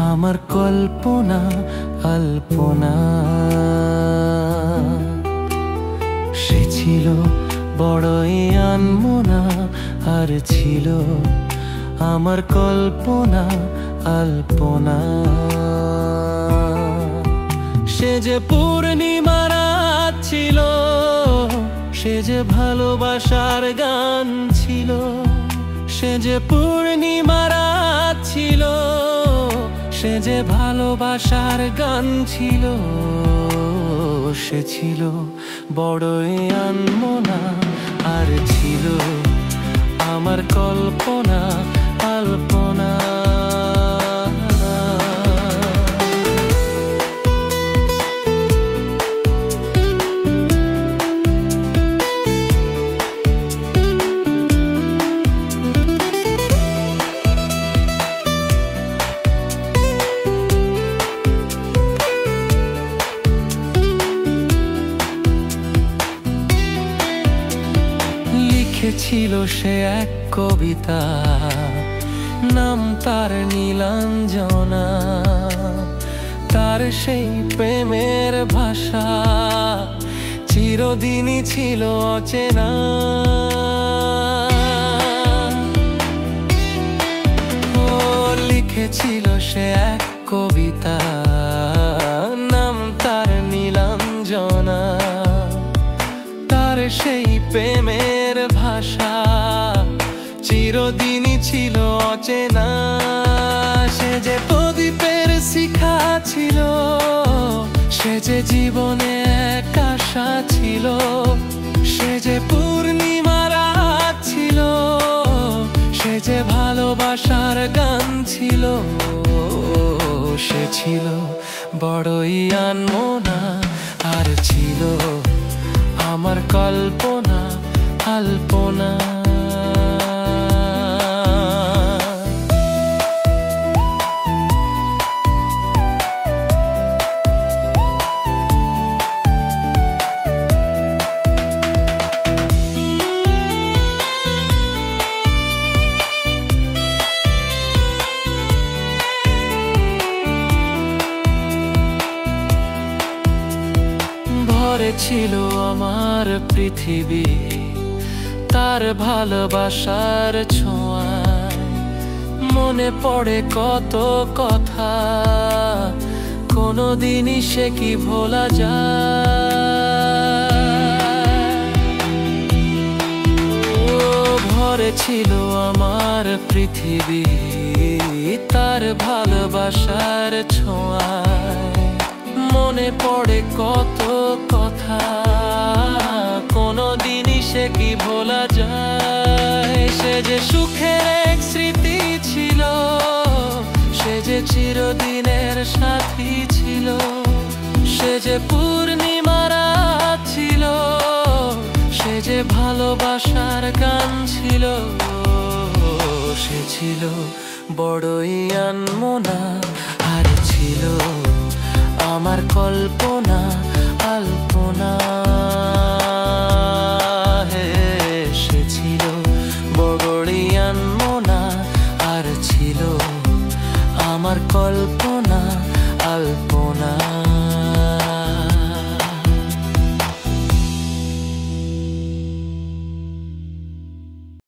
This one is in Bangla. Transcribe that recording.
আমার কল্পনা আলপনা। সে ছিল বড়ই আনমনা, আর ছিল আমার কল্পনা আলপনা। সে যে পূর্ণিমা রাত ছিল, সে যে ভালোবাসার গান ছিল। সে যে পূর্ণিমা রাত ছিল, সে যে ভালোবাসার গান ছিল। সে ছিল বড়ই আনমনা, আর ছিল আমার কল্পনা আলপনা। লিখেছিল সে এক কবিতা, নাম তার নীলাঞ্জনা। তার সেই প্রেমের ভাষা চিরদিনই ছিল অচেনা। ও লিখেছিল সে এক কবিতা, নাম তার নীলাঞ্জনা। তার সেই প্রেমের ভাষা চিরদিনই ছিল অচেনা। সে যে প্রদীপের শিখা ছিল, সে যে জীবনে এক আশা ছিল। সে যে পূর্ণিমা রাত ছিল, সে যে ভালোবাসার গান ছিল। সে ছিল বড়ই আনমনা, আর ছিল আমার কল্পনা আলপনা। ভরে ছিল আমার পৃথিবী তার ভালোবাসার ছোঁয়ায়। মনে পড়ে কত কথা, কোনোদিনই সে কি ভোলা যায়। ও ভরে ছিল আমার পৃথিবী তার ভালোবাসার ছোঁয়ায়। মনে পড়ে কত কথা, কোনোদিনই সে কি ভোলা যায়। সে যে সুখের এক স্মৃতি ছিল, সে যে চিরদিনের সাথী ছিল। সে যে পূর্ণিমা রাত ছিল, সে যে ভালোবাসার গান ছিল। সে ছিল বড়ই আনমনা, আর ছিল আমার কল্পনা আলপনা। সে ছিল বড়ই আনমনা, আর ছিল আমার কল্পনা আলপনা।